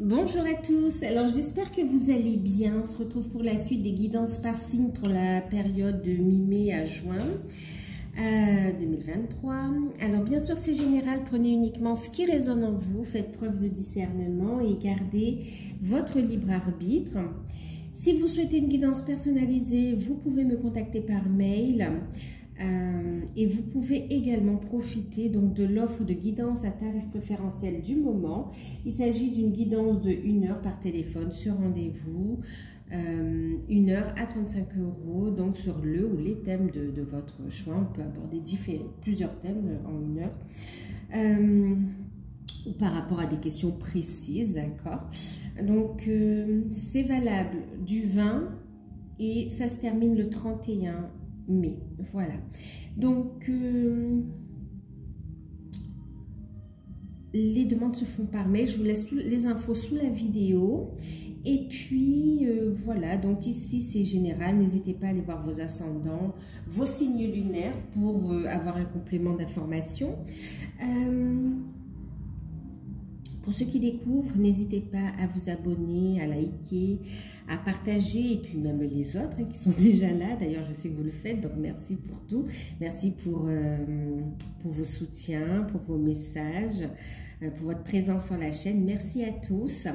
Bonjour à tous, alors j'espère que vous allez bien. On se retrouve pour la suite des guidances par signe pour la période de mi-mai à juin 2023. Alors bien sûr c'est général, prenez uniquement ce qui résonne en vous, faites preuve de discernement et gardez votre libre arbitre. Si vous souhaitez une guidance personnalisée, vous pouvez me contacter par mail. Et vous pouvez également profiter donc de l'offre de guidance à tarif préférentiel du moment. Il s'agit d'une guidance de 1 heure par téléphone sur rendez-vous, 1 heure à 35 €, donc sur le ou les thèmes de votre choix. On peut aborder plusieurs thèmes en 1 heure, ou par rapport à des questions précises, d'accord. Donc c'est valable du 20 et ça se termine le 31 mai, voilà. Donc les demandes se font par mail, je vous laisse les infos sous la vidéo. Et puis voilà, donc ici c'est général, n'hésitez pas à aller voir vos ascendants, vos signes lunaires pour avoir un complément d'information. Pour ceux qui découvrent, n'hésitez pas à vous abonner, à liker, à partager, et puis même les autres qui sont déjà là. D'ailleurs, je sais que vous le faites, donc merci pour tout. Merci pour vos soutiens, pour vos messages, pour votre présence sur la chaîne. Merci à tous.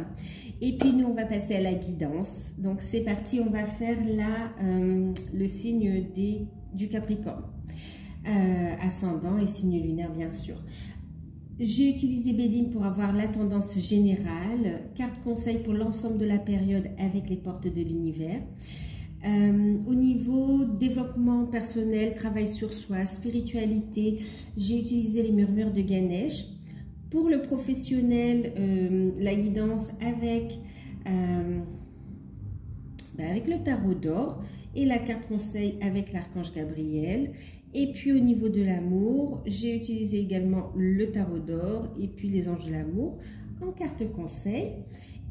Et puis, nous, on va passer à la guidance. Donc, c'est parti, on va faire là le signe du Capricorne. Ascendant et signe lunaire, bien sûr. J'ai utilisé Béline pour avoir la tendance générale, carte conseil pour l'ensemble de la période avec les portes de l'univers. Au niveau développement personnel, travail sur soi, spiritualité, j'ai utilisé les murmures de Ganesh. Pour le professionnel, la guidance avec le tarot d'or et la carte conseil avec l'archange Gabriel. Et puis au niveau de l'amour, j'ai utilisé également le tarot d'or et puis les anges de l'amour en carte conseil.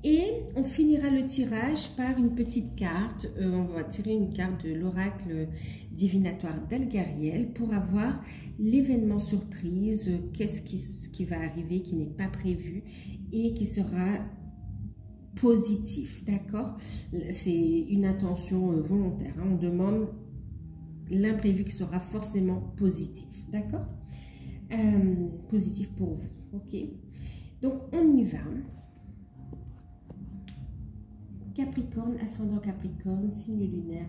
Et on finira le tirage par une petite carte. On va tirer une carte de l'oracle divinatoire d'Algariel pour avoir l'événement surprise, qu'est-ce qui va arriver, qui n'est pas prévu et qui sera positif, d'accord? C'est une intention volontaire, hein. On demande l'imprévu qui sera forcément positif, d'accord? Positif pour vous, ok? Donc, on y va. Capricorne, ascendant Capricorne, signe lunaire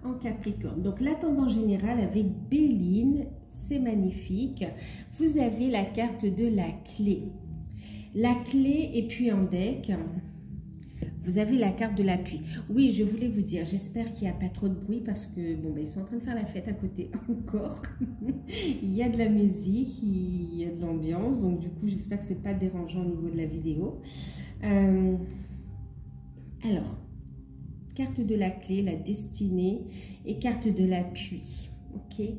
en Capricorne. Donc, l'ascendant général avec Béline, c'est magnifique. Vous avez la carte de la clé. La clé, et puis en deck, vous avez la carte de l'appui. Oui, je voulais vous dire, j'espère qu'il n'y a pas trop de bruit parce que, bon, ils sont en train de faire la fête à côté encore. Il y a de la musique, il y a de l'ambiance, donc du coup, j'espère que ce n'est pas dérangeant au niveau de la vidéo. Alors, carte de la clé, la destinée et carte de l'appui, ok.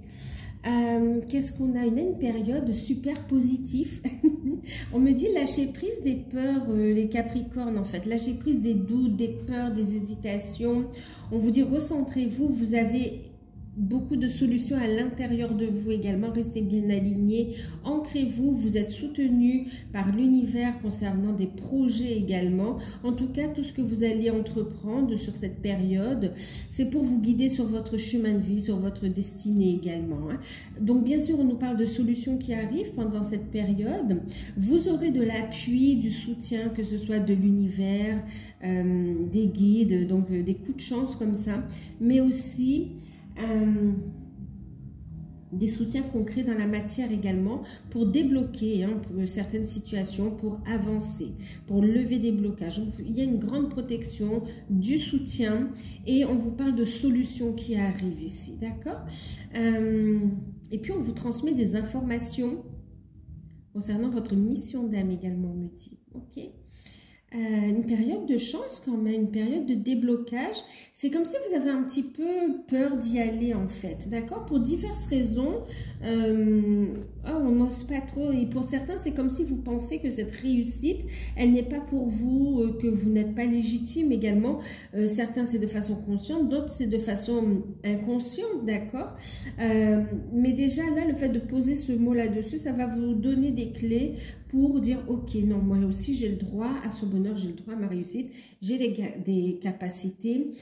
Qu'est-ce qu'on a? Une période super positive. On me dit lâcher prise des peurs, les Capricornes en fait. Lâcher prise des doutes, des peurs, des hésitations. On vous dit recentrez-vous, vous avez beaucoup de solutions à l'intérieur de vous également. Restez bien alignés, ancrez-vous, vous êtes soutenu par l'univers concernant des projets également. En tout cas, tout ce que vous allez entreprendre sur cette période, c'est pour vous guider sur votre chemin de vie, sur votre destinée également, hein. Donc bien sûr, on nous parle de solutions qui arrivent pendant cette période. Vous aurez de l'appui, du soutien, que ce soit de l'univers, des guides, donc des coups de chance comme ça, mais aussi des soutiens concrets dans la matière également pour débloquer pour certaines situations, pour avancer, pour lever des blocages. Donc, il y a une grande protection, du soutien et on vous parle de solutions qui arrivent ici, d'accord? Et puis on vous transmet des informations concernant votre mission d'âme également, on me dit, ok? Une période de chance quand même, une période de déblocage. C'est comme si vous avez un petit peu peur d'y aller en fait, d'accord? Pour diverses raisons. Oh, on n'ose pas trop. Et pour certains, c'est comme si vous pensez que cette réussite, elle n'est pas pour vous, que vous n'êtes pas légitime également. Certains, c'est de façon consciente, d'autres, c'est de façon inconsciente, d'accord. Mais déjà, là, le fait de poser ce mot là-dessus, ça va vous donner des clés pour dire, ok, non, moi aussi, j'ai le droit à ce bonheur, j'ai le droit à ma réussite, j'ai des capacités.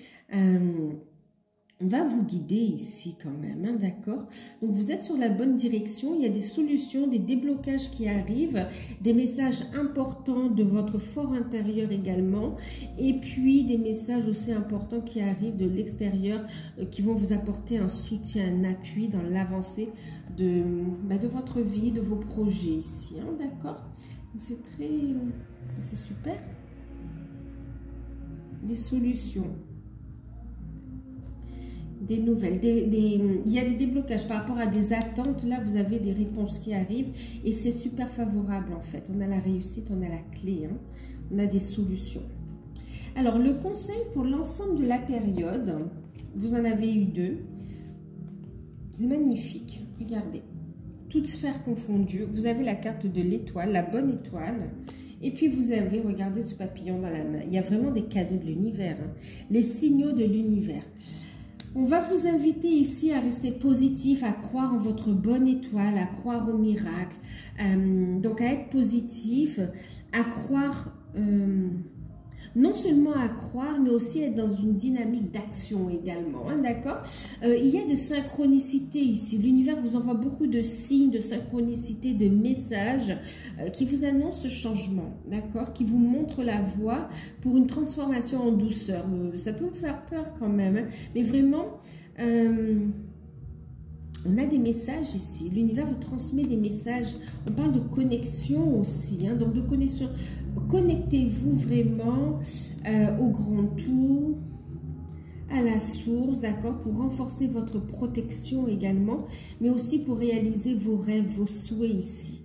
On va vous guider ici quand même, hein, d'accord? Donc, vous êtes sur la bonne direction. Il y a des solutions, des déblocages qui arrivent, des messages importants de votre fort intérieur également. Et puis, des messages aussi importants qui arrivent de l'extérieur, qui vont vous apporter un soutien, un appui dans l'avancée de votre vie, de vos projets ici, hein, d'accord? C'est c'est super. Des solutions. Des nouvelles, il y a des déblocages par rapport à des attentes. Là, vous avez des réponses qui arrivent et c'est super favorable en fait. On a la réussite, on a la clé, hein. On a des solutions. Alors, le conseil pour l'ensemble de la période, vous en avez eu 2. C'est magnifique, regardez. Toutes sphères confondues, vous avez la carte de l'étoile, la bonne étoile. Et puis vous avez, regardez ce papillon dans la main. Il y a vraiment des cadeaux de l'univers, hein. Les signaux de l'univers. On va vous inviter ici à rester positif, à croire en votre bonne étoile, à croire au miracle, donc à être positif, à croire, non seulement à croire, mais aussi être dans une dynamique d'action également, hein, d'accord? Il y a des synchronicités ici. L'univers vous envoie beaucoup de signes, de synchronicité, de messages qui vous annoncent ce changement, d'accord? Qui vous montrent la voie pour une transformation en douceur. Ça peut vous faire peur quand même, hein, mais vraiment... on a des messages ici. L'univers vous transmet des messages. On parle de connexion aussi, hein, donc de connexion. Connectez-vous vraiment au grand tout, à la source, d'accord, pour renforcer votre protection également, mais aussi pour réaliser vos rêves, vos souhaits ici.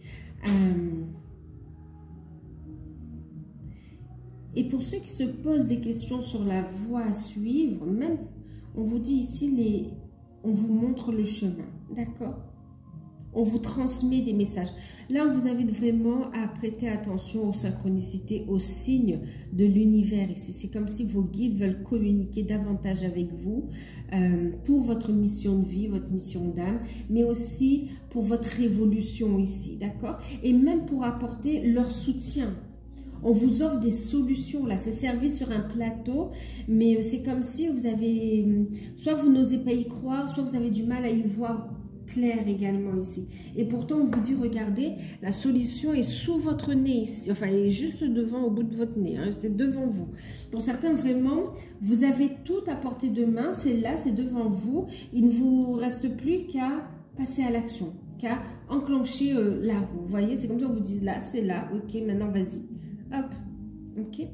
Et pour ceux qui se posent des questions sur la voie à suivre, même, on vous dit ici, on vous montre le chemin, d'accord? On vous transmet des messages. Là, on vous invite vraiment à prêter attention aux synchronicités, aux signes de l'univers ici. C'est comme si vos guides veulent communiquer davantage avec vous pour votre mission de vie, votre mission d'âme, mais aussi pour votre évolution ici, d'accord? Et même pour apporter leur soutien. On vous offre des solutions, là, c'est servi sur un plateau, mais c'est comme si vous avez, soit vous n'osez pas y croire, soit vous avez du mal à y voir clair également ici. Et pourtant, on vous dit, regardez, la solution est sous votre nez ici, enfin, elle est juste devant, au bout de votre nez, hein, c'est devant vous. Pour certains, vraiment, vous avez tout à portée de main, c'est là, c'est devant vous. Il ne vous reste plus qu'à passer à l'action, qu'à enclencher la roue. Vous voyez, c'est comme ça qu'on vous dit, là, c'est là, ok, maintenant, vas-y. Hop, ok.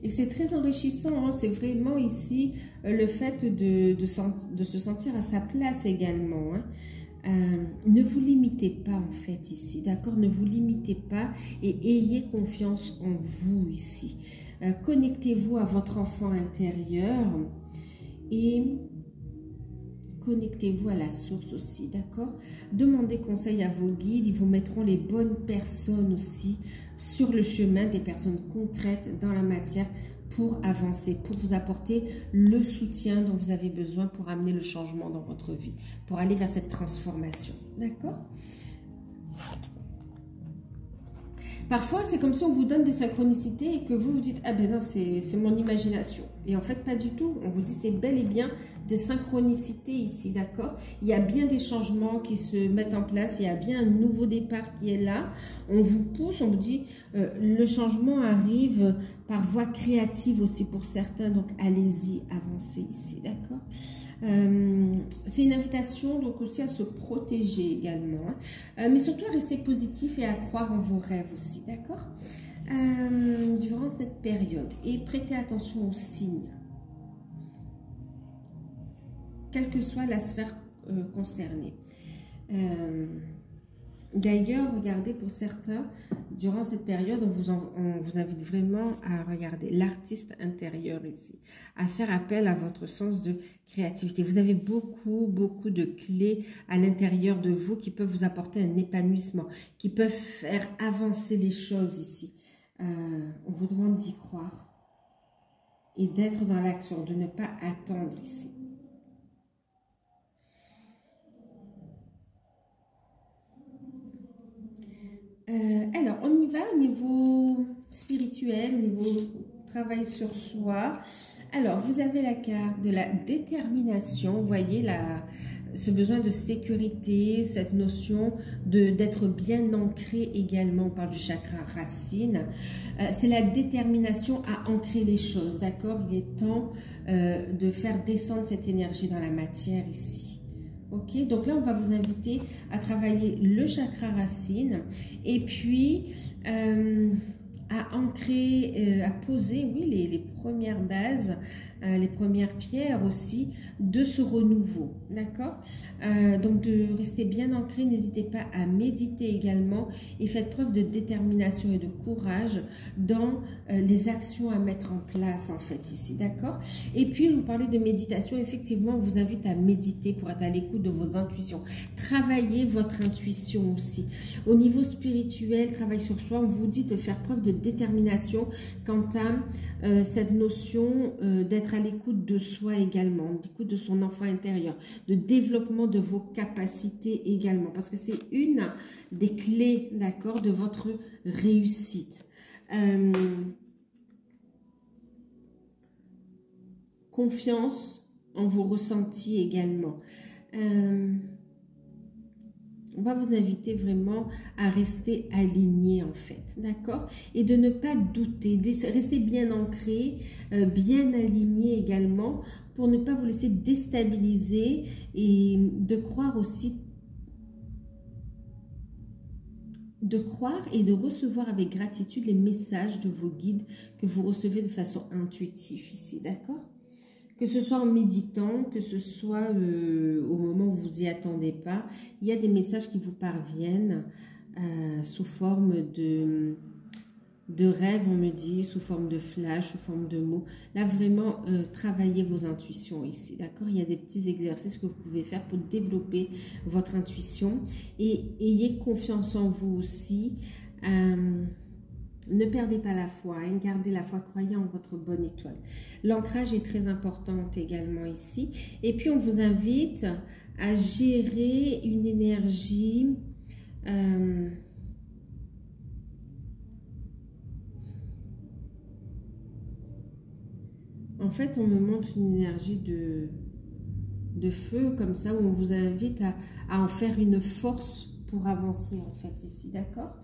Et c'est très enrichissant, hein, c'est vraiment ici le fait de se sentir à sa place également. Hein. Ne vous limitez pas en fait ici, d'accord? Ne vous limitez pas et ayez confiance en vous ici. Connectez-vous à votre enfant intérieur et... connectez-vous à la source aussi, d'accord? Demandez conseil à vos guides, ils vous mettront les bonnes personnes aussi sur le chemin, des personnes concrètes dans la matière pour avancer, pour vous apporter le soutien dont vous avez besoin pour amener le changement dans votre vie, pour aller vers cette transformation, d'accord? Parfois, c'est comme si on vous donne des synchronicités et que vous vous dites « Ah ben non, c'est mon imagination ». Et en fait, pas du tout. On vous dit c'est bel et bien des synchronicités ici, d'accord? Il y a bien des changements qui se mettent en place. Il y a bien un nouveau départ qui est là. On vous pousse, on vous dit le changement arrive par voie créative aussi pour certains. Donc, allez-y, avancez ici, d'accord? C'est une invitation donc aussi à se protéger également, hein, mais surtout à rester positif et à croire en vos rêves aussi, d'accord, durant cette période. Et prêtez attention aux signes, quelle que soit la sphère concernée. D'ailleurs, regardez, pour certains, durant cette période, on vous invite vraiment à regarder l'artiste intérieur ici, à faire appel à votre sens de créativité. Vous avez beaucoup de clés à l'intérieur de vous qui peuvent vous apporter un épanouissement, qui peuvent faire avancer les choses ici. On vous demande d'y croire et d'être dans l'action, de ne pas attendre ici. Alors, on y va au niveau spirituel, au niveau travail sur soi. Alors, vous avez la carte de la détermination. Vous voyez ce besoin de sécurité, cette notion d'être bien ancré également. On parle du chakra racine. C'est la détermination à ancrer les choses, d'accord? Il est temps de faire descendre cette énergie dans la matière ici. Ok, donc là, on va vous inviter à travailler le chakra racine et puis à ancrer, à poser, oui, les premières bases, les premières pierres aussi de ce renouveau, d'accord? Donc de rester bien ancré, n'hésitez pas à méditer également et faites preuve de détermination et de courage dans les actions à mettre en place en fait ici, d'accord? Et puis, je vous parlais de méditation, effectivement, on vous invite à méditer pour être à l'écoute de vos intuitions. Travaillez votre intuition aussi. Au niveau spirituel, travail sur soi, on vous dit de faire preuve de détermination quant à cette notion d'être à l'écoute de soi également, d'écoute de son enfant intérieur, de développement de vos capacités également, parce que c'est une des clés, d'accord, de votre réussite. Confiance en vos ressentis également. On va vous inviter vraiment à rester aligné en fait, d'accord? Et de ne pas douter, rester bien ancré, bien aligné également pour ne pas vous laisser déstabiliser et de croire aussi, de croire et de recevoir avec gratitude les messages de vos guides que vous recevez de façon intuitive ici, d'accord? Que ce soit en méditant, que ce soit au moment où vous n'y attendez pas, il y a des messages qui vous parviennent sous forme de rêves, on me dit, sous forme de flash, sous forme de mots. Là, vraiment, travaillez vos intuitions ici, d'accord? Il y a des petits exercices que vous pouvez faire pour développer votre intuition. Et ayez confiance en vous aussi. Ne perdez pas la foi, hein, gardez la foi, croyez en votre bonne étoile. L'ancrage est très important également ici. Et puis, on vous invite à gérer une énergie en fait, on me montre une énergie de feu comme ça, où on vous invite à en faire une force pour avancer en fait ici, d'accord?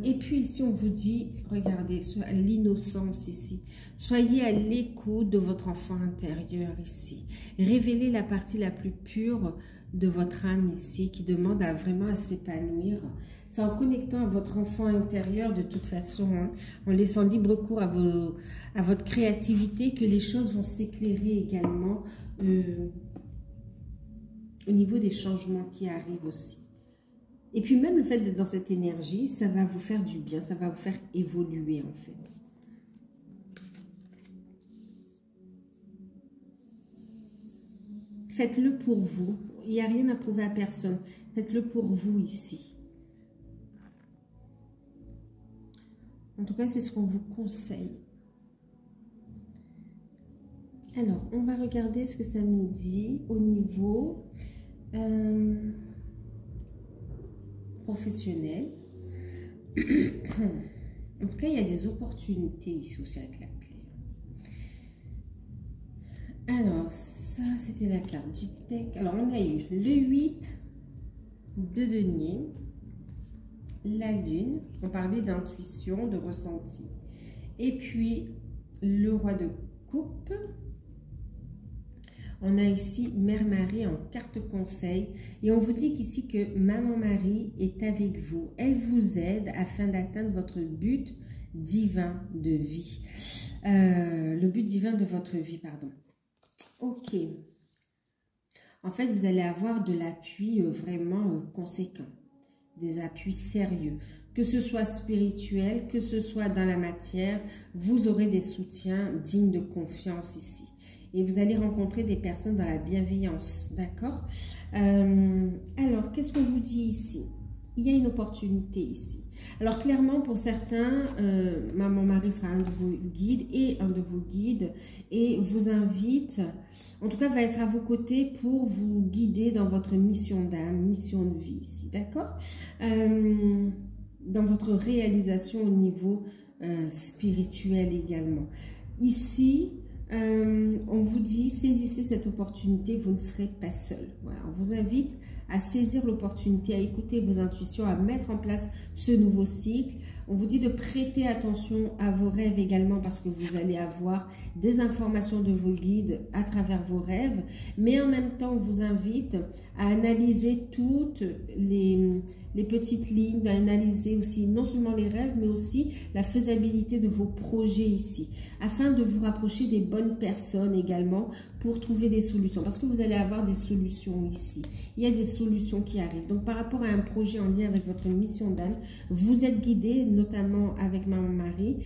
Et puis ici, on vous dit, regardez, l'innocence ici. Soyez à l'écoute de votre enfant intérieur ici. Révélez la partie la plus pure de votre âme ici, qui demande vraiment à s'épanouir. C'est en connectant à votre enfant intérieur de toute façon, hein, en laissant libre cours à votre créativité, que les choses vont s'éclairer également au niveau des changements qui arrivent aussi. Et puis même le fait d'être dans cette énergie, ça va vous faire du bien, ça va vous faire évoluer en fait. Faites-le pour vous. Il n'y a rien à prouver à personne. Faites-le pour vous ici. En tout cas, c'est ce qu'on vous conseille. Alors, on va regarder ce que ça nous dit au niveau professionnel. En tout cas, il y a des opportunités ici aussi avec la clé. Alors, ça, c'était la carte du deck. Alors, on a eu le 8 de denier, la lune. On parlait d'intuition, de ressenti. Et puis, le roi de coupe. On a ici Mère Marie en carte conseil. Et on vous dit qu'ici que Maman Marie est avec vous. Elle vous aide afin d'atteindre votre but divin de vie. Le but divin de votre vie, pardon. Ok. En fait, vous allez avoir de l'appui vraiment conséquent. des appuis sérieux. Que ce soit spirituel, que ce soit dans la matière, vous aurez des soutiens dignes de confiance ici. Et vous allez rencontrer des personnes dans la bienveillance, d'accord? Alors, qu'est-ce qu'on vous dit ici? Il y a une opportunité ici. Alors clairement, pour certains, Maman Marie sera un de vos guides et vous invite, en tout cas va être à vos côtés pour vous guider dans votre mission d'âme, mission de vie ici, d'accord? Dans votre réalisation au niveau spirituel également. Ici, on vous dit, saisissez cette opportunité, vous ne serez pas seul. Voilà, on vous invite à saisir l'opportunité, à écouter vos intuitions, à mettre en place ce nouveau cycle. On vous dit de prêter attention à vos rêves également parce que vous allez avoir des informations de vos guides à travers vos rêves. Mais en même temps, on vous invite à analyser toutes les petites lignes, d'analyser aussi non seulement les rêves, mais aussi la faisabilité de vos projets ici, afin de vous rapprocher des bonnes personnes également pour trouver des solutions. Parce que vous allez avoir des solutions ici. Il y a des solutions qui arrivent. Donc, par rapport à un projet en lien avec votre mission d'âme, vous êtes guidé, notamment avec Maman Marie.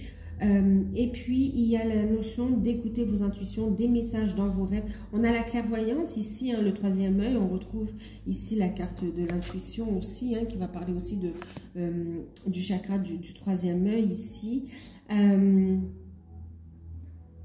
Et puis, il y a la notion d'écouter vos intuitions, des messages dans vos rêves. On a la clairvoyance ici, hein, le troisième œil. On retrouve ici la carte de l'intuition aussi, hein, qui va parler aussi du chakra du troisième œil ici.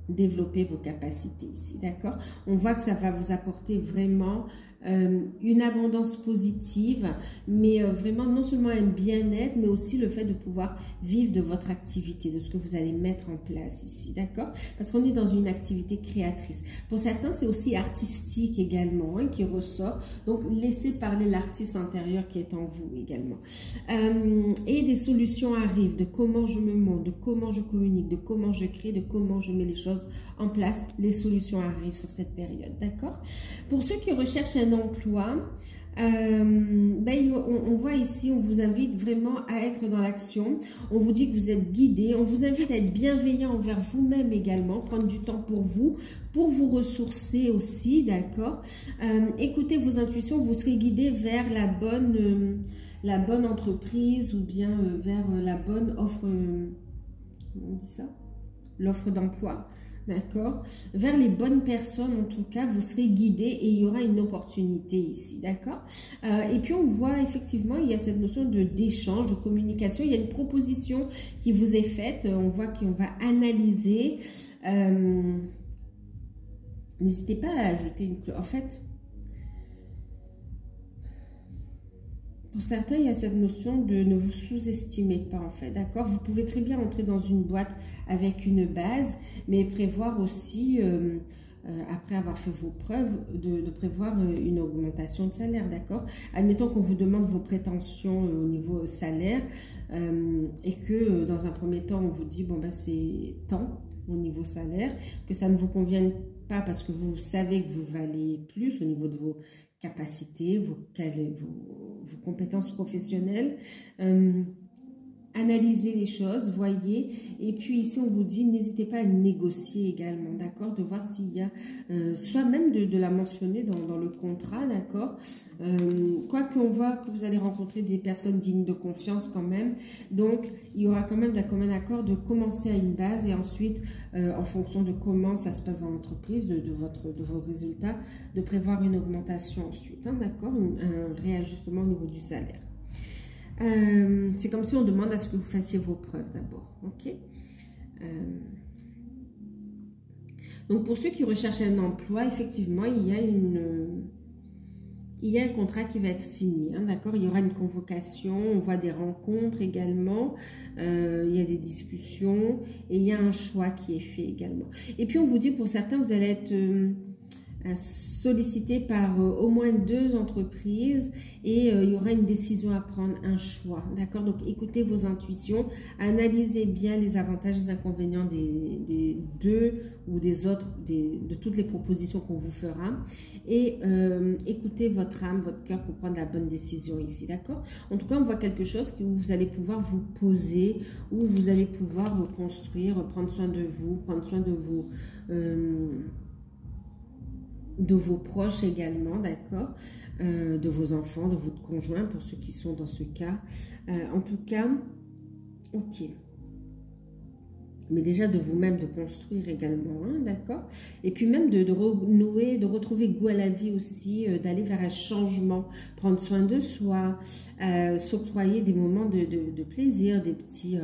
Développer vos capacités ici, d'accord? On voit que ça va vous apporter vraiment une abondance positive, mais vraiment non seulement un bien-être, mais aussi le fait de pouvoir vivre de votre activité, de ce que vous allez mettre en place ici, d'accord? Parce qu'on est dans une activité créatrice. Pour certains, c'est aussi artistique également, hein, qui ressort. Donc, laissez parler l'artiste intérieur qui est en vous également. Et des solutions arrivent de comment je me montre, de comment je communique, de comment je crée, de comment je mets les choses en place. Les solutions arrivent sur cette période, d'accord? Pour ceux qui recherchent un emploi, on voit ici, on vous invite vraiment à être dans l'action. On vous dit que vous êtes guidé. On vous invite à être bienveillant envers vous-même également, prendre du temps pour vous ressourcer aussi, d'accord? Écoutez vos intuitions, vous serez guidé vers la bonne entreprise ou bien vers la bonne offre, comment on dit ça? L'offre d'emploi. D'accord? Vers les bonnes personnes, en tout cas, vous serez guidé et il y aura une opportunité ici, d'accord? Et puis, on voit effectivement, il y a cette notion d'échange, de communication. Il y a une proposition qui vous est faite. On voit qu'on va analyser. N'hésitez pas à ajouter une... En fait, pour certains, il y a cette notion de ne vous sous-estimez pas, en fait, d'accord? Vous pouvez très bien entrer dans une boîte avec une base, mais prévoir aussi, après avoir fait vos preuves, de prévoir une augmentation de salaire, d'accord? Admettons qu'on vous demande vos prétentions au niveau salaire et que dans un premier temps, on vous dit, bon, ben, c'est tant au niveau salaire, que ça ne vous convienne pas parce que vous savez que vous valez plus au niveau de vos capacités, vos compétences professionnelles. Analysez les choses, voyez. Et puis ici, on vous dit, n'hésitez pas à négocier également, d'accord? De voir s'il y a, soit même de la mentionner dans le contrat, d'accord? Quoi qu'on voit que vous allez rencontrer des personnes dignes de confiance quand même. Donc, il y aura quand même d'un commun accord de commencer à une base et ensuite, en fonction de comment ça se passe dans l'entreprise, de vos résultats, de prévoir une augmentation ensuite, hein, d'accord? Un réajustement au niveau du salaire. C'est comme si on demande à ce que vous fassiez vos preuves d'abord, ok? Donc, pour ceux qui recherchent un emploi, effectivement, il y a un contrat qui va être signé, hein, d'accord? Il y aura une convocation, on voit des rencontres également, il y a des discussions et il y a un choix qui est fait également. Et puis, on vous dit, pour certains, vous allez être... sollicité par au moins 2 entreprises et il y aura une décision à prendre, un choix, d'accord? Donc, écoutez vos intuitions, analysez bien les avantages et les inconvénients des 2 ou des autres, de toutes les propositions qu'on vous fera et écoutez votre âme, votre cœur pour prendre la bonne décision ici, d'accord? En tout cas, on voit quelque chose où vous allez pouvoir vous poser, où vous allez pouvoir reconstruire, prendre soin de vous, prendre soin de vos... de vos proches également, d'accord, de vos enfants, de votre conjoint, pour ceux qui sont dans ce cas. En tout cas, ok. Mais déjà de vous-même, de construire également, hein, d'accord. Et puis même de renouer, de retrouver goût à la vie aussi, d'aller vers un changement, prendre soin de soi, s'octroyer des moments de plaisir, des petits...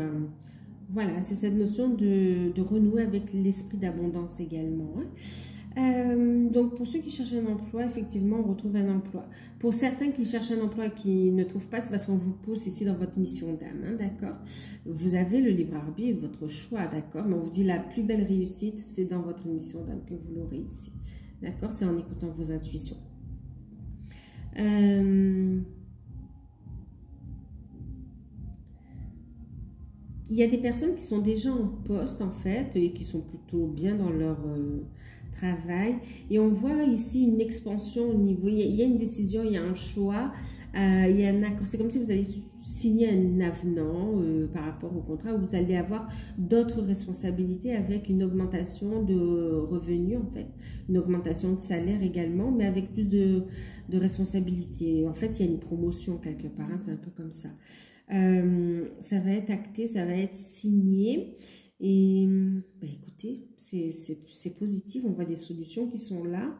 voilà, c'est cette notion de renouer avec l'esprit d'abondance également, hein. Donc pour ceux qui cherchent un emploi, effectivement, on retrouve un emploi. Pour certains qui cherchent un emploi et qui ne trouvent pas, c'est parce qu'on vous pousse ici dans votre mission d'âme, hein, d'accord. Vous avez le libre arbitre, votre choix, d'accord. Mais on vous dit la plus belle réussite, c'est dans votre mission d'âme que vous l'aurez ici, d'accord. C'est en écoutant vos intuitions. Il y a des personnes qui sont déjà en poste, en fait, et qui sont plutôt bien dans leur... travail, et on voit ici une expansion au niveau, il y a une décision, il y a un choix, il y a un accord, c'est comme si vous allez signer un avenant par rapport au contrat, où vous allez avoir d'autres responsabilités avec une augmentation de revenus en fait, une augmentation de salaire également, mais avec plus de responsabilités. En fait, il y a une promotion quelque part, hein, c'est un peu comme ça. Ça va être acté, ça va être signé. Et bah écoutez, c'est positif, on voit des solutions qui sont là.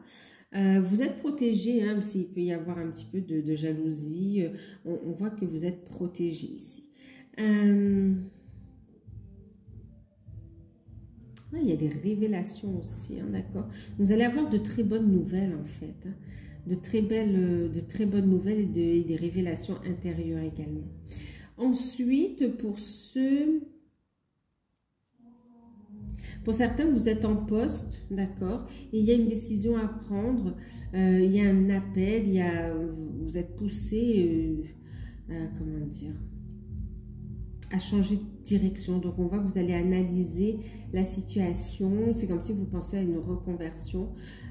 Vous êtes protégé, hein, s'il peut y avoir un petit peu de jalousie, on voit que vous êtes protégé ici. Il y a des révélations aussi, hein, d'accord. Vous allez avoir de très bonnes nouvelles en fait, hein, de très bonnes nouvelles et des révélations intérieures également. Ensuite, pour certains, vous êtes en poste, d'accord, et il y a une décision à prendre, il y a un appel, vous êtes poussé, comment dire, à changer de direction. Donc, on voit que vous allez analyser la situation. C'est comme si vous pensez à une reconversion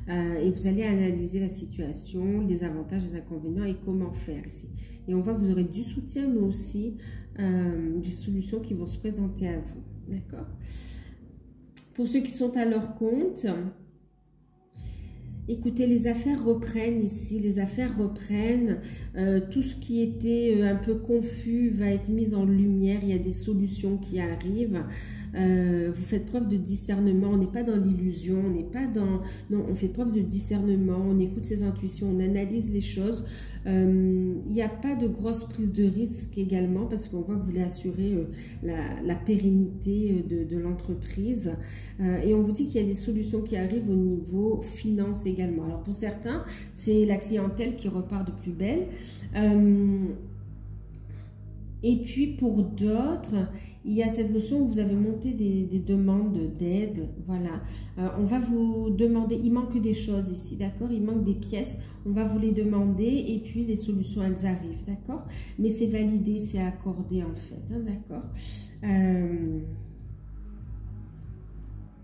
et vous allez analyser la situation, les avantages, les inconvénients et comment faire ici. Et on voit que vous aurez du soutien, mais aussi des solutions qui vont se présenter à vous, d'accord. Pour ceux qui sont à leur compte, écoutez, les affaires reprennent ici, les affaires reprennent, tout ce qui était un peu confus va être mis en lumière, il y a des solutions qui arrivent, vous faites preuve de discernement, on n'est pas dans l'illusion, on n'est pas dans... Non, on fait preuve de discernement, on écoute ses intuitions, on analyse les choses. Il n'y a pas de grosse prise de risque également parce qu'on voit que vous voulez assurer la pérennité de l'entreprise. Et on vous dit qu'il y a des solutions qui arrivent au niveau finance également. Alors pour certains, c'est la clientèle qui repart de plus belle. Et puis pour d'autres, il y a cette notion où vous avez monté des demandes d'aide. Voilà, on va vous demander, il manque des choses ici, d'accord? Il manque des pièces, on va vous les demander et puis les solutions, elles arrivent, d'accord? Mais c'est validé, c'est accordé en fait, hein, d'accord?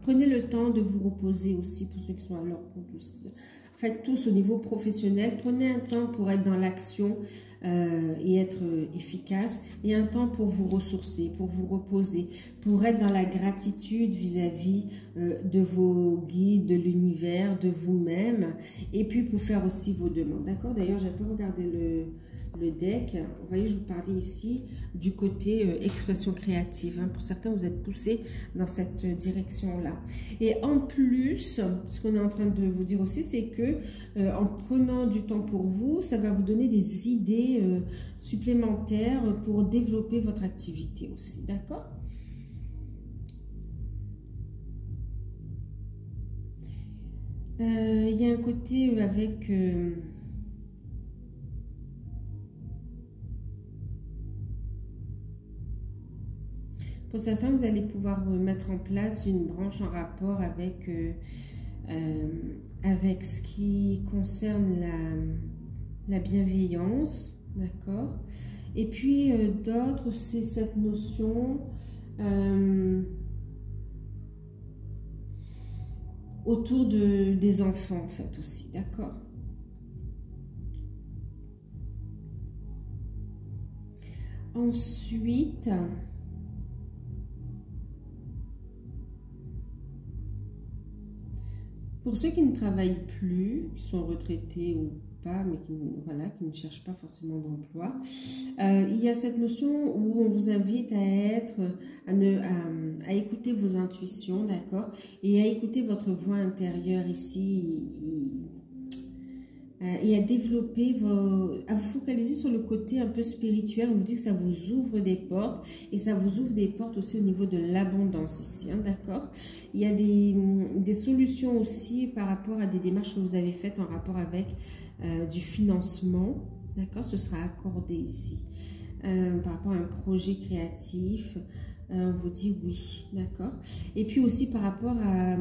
Prenez le temps de vous reposer aussi pour ceux qui sont à leur compte aussi. Faites tous au niveau professionnel. Prenez un temps pour être dans l'action et être efficace. Et un temps pour vous ressourcer, pour vous reposer, pour être dans la gratitude vis-à-vis de vos guides, de l'univers, de vous-même. Et puis pour faire aussi vos demandes. D'accord? D'ailleurs, j'ai un peu regardé le deck. Vous voyez, je vous parlais ici du côté expression créative. Hein. Pour certains, vous êtes poussés dans cette direction-là. Et en plus, ce qu'on est en train de vous dire aussi, c'est que en prenant du temps pour vous, ça va vous donner des idées supplémentaires pour développer votre activité aussi. D'accord? Il y a un côté avec... pour certains, vous allez pouvoir mettre en place une branche en rapport avec, avec ce qui concerne la bienveillance, d'accord? Et puis d'autres, c'est cette notion autour des enfants, en fait, aussi, d'accord? Ensuite... Pour ceux qui ne travaillent plus, qui sont retraités ou pas, mais qui, voilà, qui ne cherchent pas forcément d'emploi, il y a cette notion où on vous invite à être, à écouter vos intuitions, d'accord, et à écouter votre voix intérieure ici, et à développer, à vous focaliser sur le côté un peu spirituel. On vous dit que ça vous ouvre des portes, et ça vous ouvre des portes aussi au niveau de l'abondance ici, hein, d'accord. Il y a des solutions aussi par rapport à des démarches que vous avez faites en rapport avec du financement, d'accord, ce sera accordé ici. Par rapport à un projet créatif, on vous dit oui, d'accord. Et puis aussi par rapport à...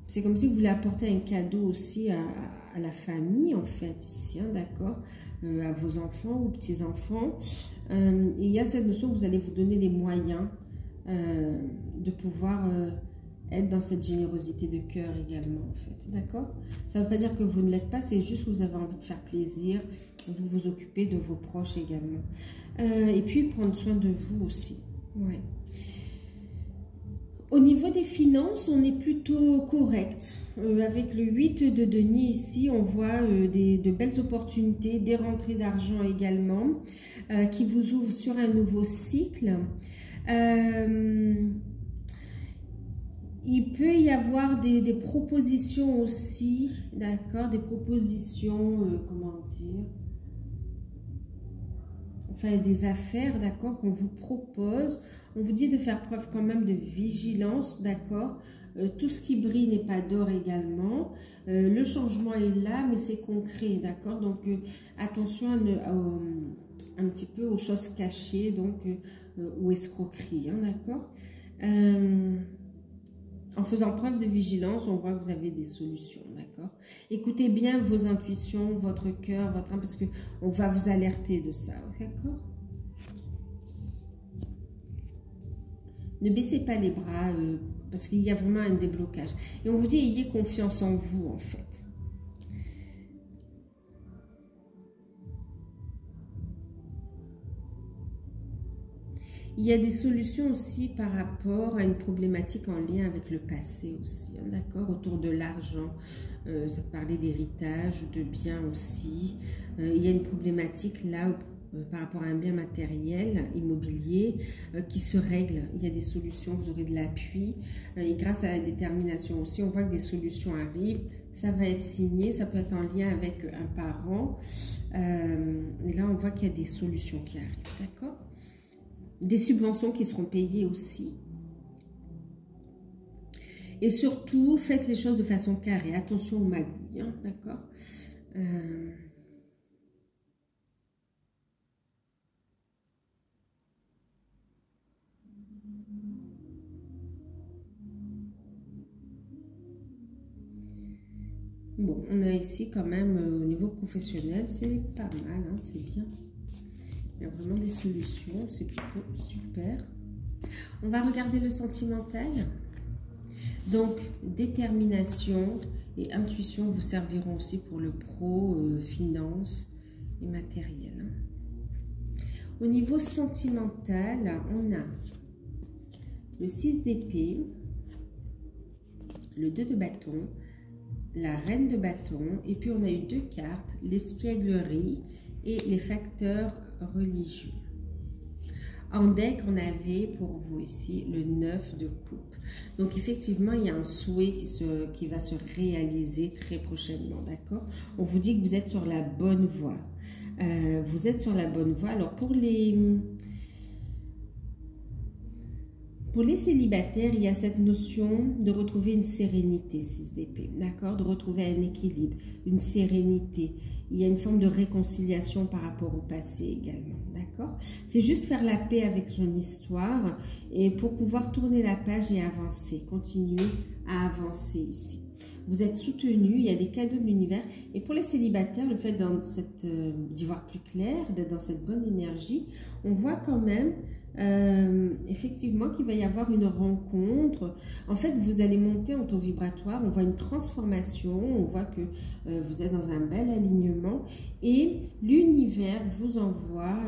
c'est comme si vous voulez apporter un cadeau aussi à la famille, en fait, ici, hein, d'accord, à vos enfants ou petits-enfants. Et il y a cette notion que vous allez vous donner les moyens de pouvoir être dans cette générosité de cœur également, en fait, d'accord. Ça ne veut pas dire que vous ne l'êtes pas, c'est juste que vous avez envie de faire plaisir, envie de vous occuper de vos proches également. Et puis, prendre soin de vous aussi, ouais. Au niveau des finances, on est plutôt correct. Avec le 8 de denier ici, on voit de belles opportunités, des rentrées d'argent également, qui vous ouvrent sur un nouveau cycle. Il peut y avoir des propositions aussi, d'accord, des propositions, comment dire, enfin des affaires, d'accord, qu'on vous propose. On vous dit de faire preuve quand même de vigilance, d'accord. Tout ce qui brille n'est pas d'or également. Le changement est là, mais c'est concret, d'accord. Donc, attention un petit peu aux choses cachées, donc, ou escroqueries, hein, d'accord. En faisant preuve de vigilance, on voit que vous avez des solutions, d'accord. Écoutez bien vos intuitions, votre cœur, votre âme, parce qu'on va vous alerter de ça, d'accord. Ne baissez pas les bras parce qu'il y a vraiment un déblocage. Et on vous dit, ayez confiance en vous, en fait. Il y a des solutions aussi par rapport à une problématique en lien avec le passé aussi, hein, d'accord, autour de l'argent. Ça parlait d'héritage, de biens aussi. Il y a une problématique là par rapport à un bien matériel, immobilier, qui se règle. Il y a des solutions, vous aurez de l'appui. Et grâce à la détermination aussi, on voit que des solutions arrivent. Ça va être signé, ça peut être en lien avec un parent. Et là, on voit qu'il y a des solutions qui arrivent, d'accord? Des subventions qui seront payées aussi. Et surtout, faites les choses de façon carrée. Attention aux magouilles, hein, d'accord? Bon, on a ici quand même, au niveau professionnel, c'est pas mal, hein, c'est bien. Il y a vraiment des solutions, c'est plutôt super. On va regarder le sentimental. Donc, détermination et intuition vous serviront aussi pour le pro, finance et matériel. Au niveau sentimental, on a le 6 d'épée, le 2 de bâton, la reine de bâton, et puis on a eu deux cartes, l'espièglerie et les facteurs religieux. En deck, on avait pour vous ici le 9 de coupe. Donc effectivement, il y a un souhait qui va se réaliser très prochainement, d'accord? On vous dit que vous êtes sur la bonne voie. Vous êtes sur la bonne voie. Alors pour les célibataires, il y a cette notion de retrouver une sérénité, 6 d'épée, d'accord? De retrouver un équilibre, une sérénité. Il y a une forme de réconciliation par rapport au passé également, d'accord? C'est juste faire la paix avec son histoire et pour pouvoir tourner la page et avancer, continuer à avancer ici. Vous êtes soutenu, il y a des cadeaux de l'univers. Et pour les célibataires, le fait d'y voir plus clair, d'être dans cette bonne énergie, on voit quand même effectivement qu'il va y avoir une rencontre. En fait, vous allez monter en taux vibratoire, on voit une transformation, on voit que vous êtes dans un bel alignement et l'univers vous envoie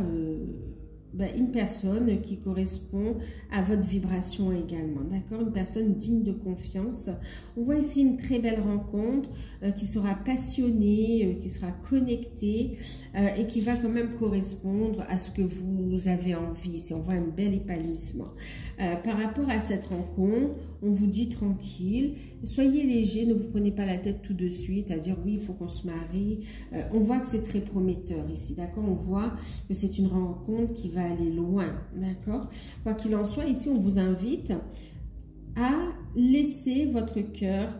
une personne qui correspond à votre vibration également, d'accord? Une personne digne de confiance. On voit ici une très belle rencontre qui sera passionnée, qui sera connectée et qui va quand même correspondre à ce que vous avez envie. Ici, on voit un bel épanouissement. Par rapport à cette rencontre, on vous dit tranquille, soyez léger, ne vous prenez pas la tête tout de suite à dire oui, il faut qu'on se marie. On voit que c'est très prometteur ici, d'accord? On voit que c'est une rencontre qui va aller loin, d'accord? Quoi qu'il en soit, ici, on vous invite à laisser votre cœur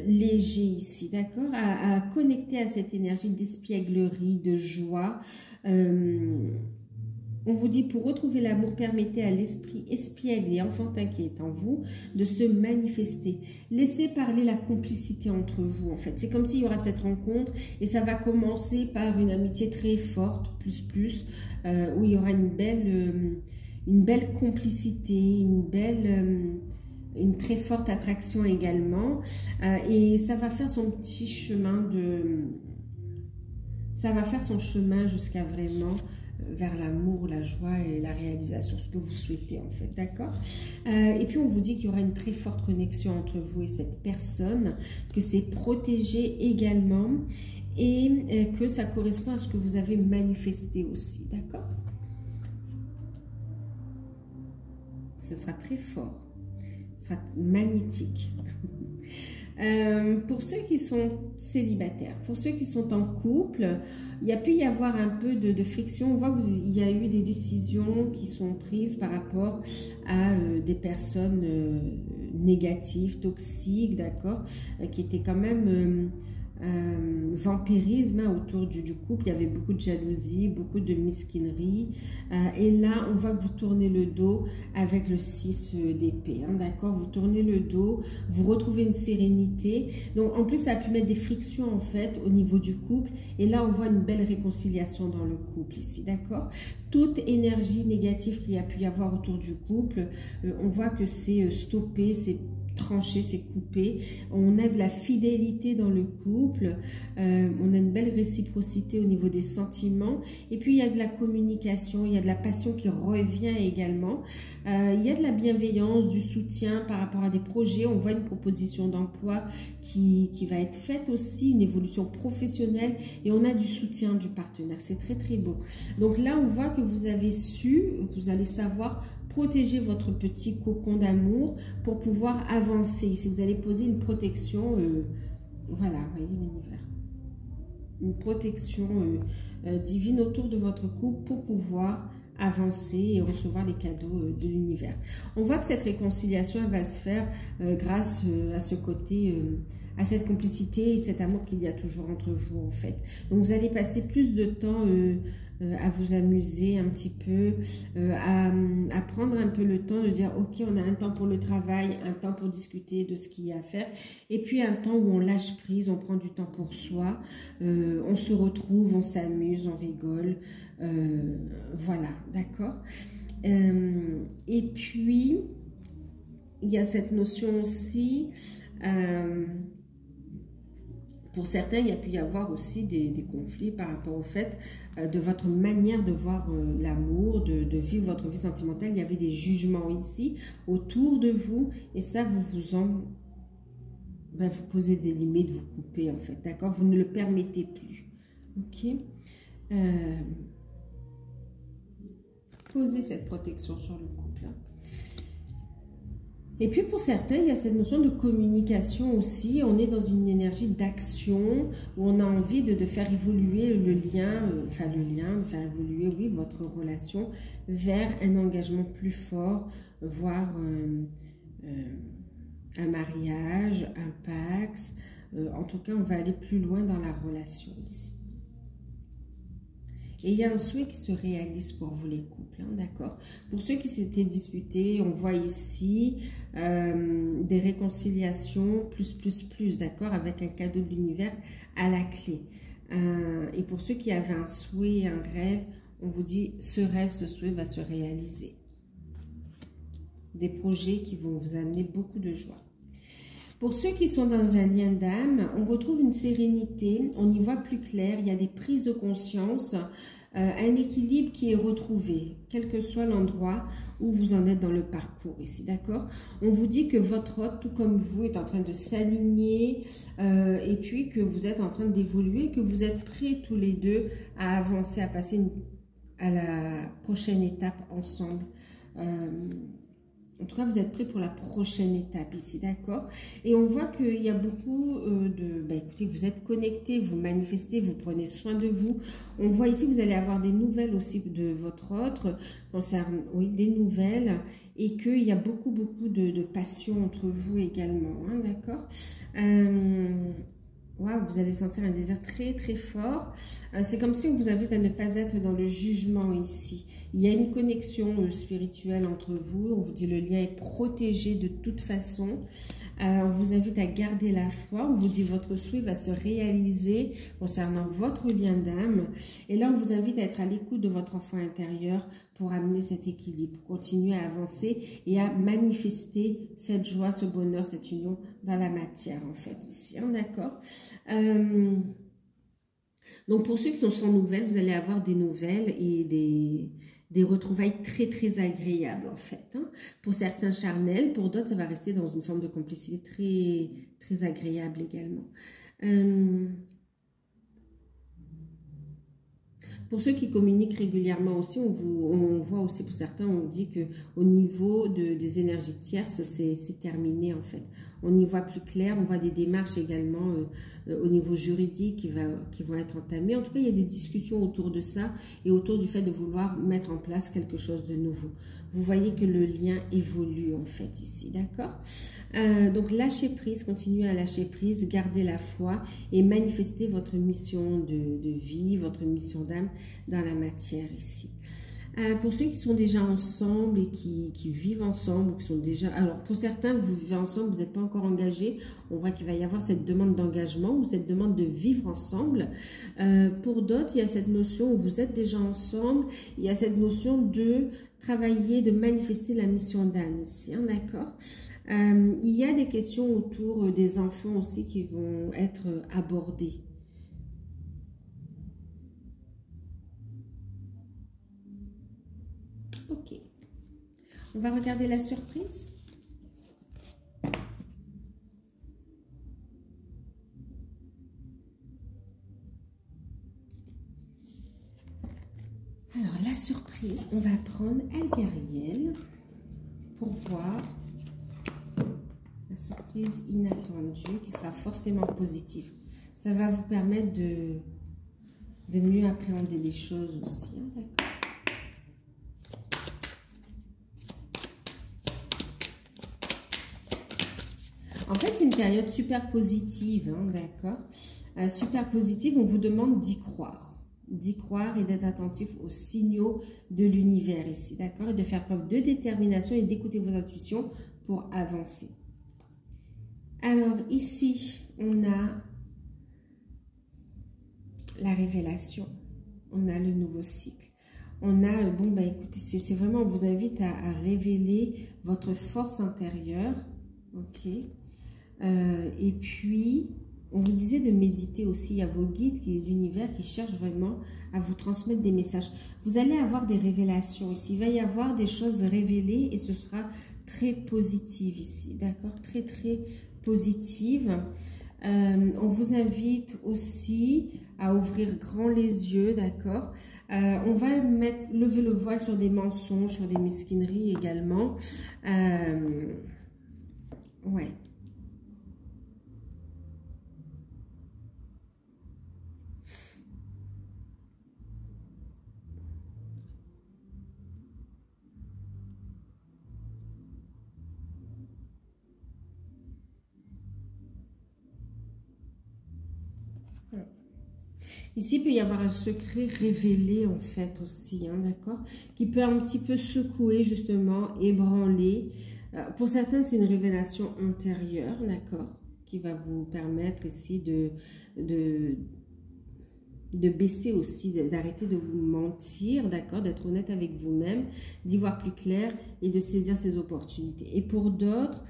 léger ici, d'accord? À connecter à cette énergie d'espièglerie, de joie. On vous dit, pour retrouver l'amour, permettez à l'esprit espiègle et enfantin qui est en vous de se manifester. Laissez parler la complicité entre vous, en fait. C'est comme s'il y aura cette rencontre et ça va commencer par une amitié très forte, où il y aura une belle complicité, une très forte attraction également. Et ça va faire son petit chemin ça va faire son chemin jusqu'à vraiment vers l'amour, la joie et la réalisation, ce que vous souhaitez en fait, d'accord? Et puis on vous dit qu'il y aura une très forte connexion entre vous et cette personne, que c'est protégé également et que ça correspond à ce que vous avez manifesté aussi, d'accord? Ce sera très fort, ce sera magnétique. Pour ceux qui sont célibataires, pour ceux qui sont en couple, il y a pu y avoir un peu de friction. On voit qu'il y a eu des décisions qui sont prises par rapport à des personnes négatives, toxiques, d'accord, qui étaient quand même vampirisme autour du couple. Il y avait beaucoup de jalousie, beaucoup de mesquinerie. Et là, on voit que vous tournez le dos avec le 6 d'épée. Hein, d'accord? Vous tournez le dos, vous retrouvez une sérénité. Donc, en plus, ça a pu mettre des frictions, en fait, au niveau du couple. Et là, on voit une belle réconciliation dans le couple, ici. D'accord? Toute énergie négative qu'il y a pu y avoir autour du couple, on voit que c'est stoppé, c'est tranché, c'est coupé. On a de la fidélité dans le couple, on a une belle réciprocité au niveau des sentiments, et puis il y a de la communication, il y a de la passion qui revient également, il y a de la bienveillance, du soutien par rapport à des projets. On voit une proposition d'emploi qui va être faite aussi, une évolution professionnelle, et on a du soutien du partenaire. C'est très très beau. Donc là, on voit que vous avez vous allez savoir protéger votre petit cocon d'amour pour pouvoir avancer. Ici, vous allez poser une protection, voilà, vous voyez l'univers. Une protection divine autour de votre couple pour pouvoir avancer et recevoir les cadeaux de l'univers. On voit que cette réconciliation elle va se faire grâce à ce côté, à cette complicité et cet amour qu'il y a toujours entre vous en fait. Donc vous allez passer plus de temps à vous amuser un petit peu, à prendre un peu le temps de dire ok, on a un temps pour le travail, un temps pour discuter de ce qu'il y a à faire, et puis un temps où on lâche prise, on prend du temps pour soi, on se retrouve, on s'amuse, on rigole, voilà, d'accord. Et puis il y a cette notion aussi, pour certains, il y a pu y avoir aussi des conflits par rapport au fait de votre manière de voir l'amour, de vivre votre vie sentimentale. Il y avait des jugements ici autour de vous, et ça, vous posez des limites, vous coupez en fait, d'accord? Vous ne le permettez plus, ok? Posez cette protection sur le couple. Hein. Et puis pour certains, il y a cette notion de communication aussi. On est dans une énergie d'action où on a envie de faire évoluer le lien, de faire évoluer, oui, votre relation vers un engagement plus fort, voire un mariage, un pax. En tout cas, on va aller plus loin dans la relation ici. Et il y a un souhait qui se réalise pour vous les couples, hein, d'accord? Pour ceux qui s'étaient disputés, on voit ici des réconciliations plus, d'accord? Avec un cadeau de l'univers à la clé. Et pour ceux qui avaient un souhait, un rêve, on vous dit ce rêve, ce souhait va se réaliser. Des projets qui vont vous amener beaucoup de joie. Pour ceux qui sont dans un lien d'âme, on retrouve une sérénité, on y voit plus clair, il y a des prises de conscience, un équilibre qui est retrouvé, quel que soit l'endroit où vous en êtes dans le parcours ici, d'accord? On vous dit que votre hôte, tout comme vous, est en train de s'aligner et puis que vous êtes en train d'évoluer, que vous êtes prêts tous les deux à avancer, à passer à la prochaine étape ensemble. En tout cas, vous êtes prêts pour la prochaine étape ici, d'accord? Et on voit qu'il y a beaucoup écoutez, vous êtes connectés, vous manifestez, vous prenez soin de vous. On voit ici, vous allez avoir des nouvelles aussi de votre autre, concernant, oui, des nouvelles, et qu'il y a beaucoup de passion entre vous également, hein, d'accord? Wow, vous allez sentir un désir très très fort. C'est comme si on vous invite à ne pas être dans le jugement ici. Il y a une connexion spirituelle entre vous. On vous dit le lien est protégé de toute façon. On vous invite à garder la foi. On vous dit votre souhait va se réaliser concernant votre lien d'âme. Et là, on vous invite à être à l'écoute de votre enfant intérieur pour amener cet équilibre, pour continuer à avancer et à manifester cette joie, ce bonheur, cette union dans la matière, en fait, ici, hein, d'accord? Donc, pour ceux qui sont sans nouvelles, vous allez avoir des nouvelles et des retrouvailles très, très agréables, en fait. Hein. Pour certains charnels, pour d'autres, ça va rester dans une forme de complicité très, très agréable également. Pour ceux qui communiquent régulièrement aussi, on voit aussi pour certains, on dit qu'au niveau des énergies tierces, c'est terminé en fait. On y voit plus clair, on voit des démarches également au niveau juridique qui vont être entamées. En tout cas, il y a des discussions autour de ça et autour du fait de vouloir mettre en place quelque chose de nouveau. Vous voyez que le lien évolue en fait ici, d'accord? Donc lâchez prise, continuez à lâcher prise, gardez la foi et manifestez votre mission de vie, votre mission d'âme dans la matière ici. Pour ceux qui sont déjà ensemble et qui vivent ensemble, ou qui sont déjà... Alors, pour certains, vous vivez ensemble, vous n'êtes pas encore engagés. On voit qu'il va y avoir cette demande d'engagement ou cette demande de vivre ensemble. Pour d'autres, il y a cette notion où vous êtes déjà ensemble. Il y a cette notion de travailler, de manifester la mission d'âme ici, hein, d'accord? Il y a des questions autour des enfants aussi qui vont être abordées. Ok. On va regarder la surprise. Alors, la surprise, on va prendre Algariel pour voir la surprise inattendue qui sera forcément positive. Ça va vous permettre de mieux appréhender les choses aussi, hein, d'accord? En fait, c'est une période super positive, hein, d'accord? Super positive, on vous demande d'y croire. D'y croire et d'être attentif aux signaux de l'univers ici, d'accord? Et de faire preuve de détermination et d'écouter vos intuitions pour avancer. Alors, ici, on a la révélation. On a le nouveau cycle. On a, bon, bah écoutez, c'est vraiment, on vous invite à révéler votre force intérieure, ok? Et puis, on vous disait de méditer aussi. Il y a vos guides, l'univers qui cherchent vraiment à vous transmettre des messages. Vous allez avoir des révélations ici. Il va y avoir des choses révélées et ce sera très positif ici. D'accord? Très, très positive. On vous invite aussi à ouvrir grand les yeux. D'accord? On va lever le voile sur des mensonges, sur des mesquineries également. Ouais. Ici, il peut y avoir un secret révélé, en fait, aussi, hein, d'accord? Qui peut un petit peu secouer, justement, ébranler. Pour certains, c'est une révélation antérieure, d'accord? Qui va vous permettre ici de baisser aussi, d'arrêter de vous mentir, d'accord? D'être honnête avec vous-même, d'y voir plus clair et de saisir ces opportunités. Et pour d'autres,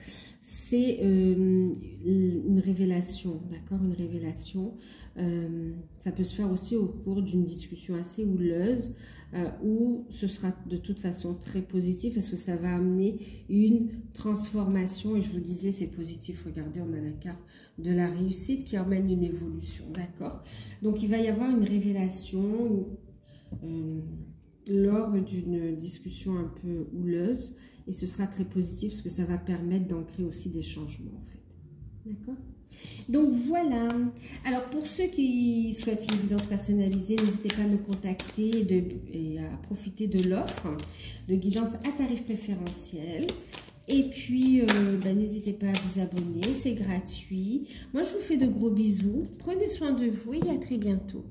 c'est une révélation, d'accord? Une révélation. Ça peut se faire aussi au cours d'une discussion assez houleuse où ce sera de toute façon très positif parce que ça va amener une transformation. Et je vous disais, c'est positif. Regardez, on a la carte de la réussite qui emmène une évolution, d'accord? Donc, il va y avoir une révélation lors d'une discussion un peu houleuse et ce sera très positif parce que ça va permettre d'ancrer aussi des changements en fait. D'accord? Donc voilà. Alors pour ceux qui souhaitent une guidance personnalisée, n'hésitez pas à me contacter et à profiter de l'offre de guidance à tarif préférentiel. Et puis, n'hésitez pas à vous abonner, c'est gratuit. Moi, je vous fais de gros bisous. Prenez soin de vous et à très bientôt.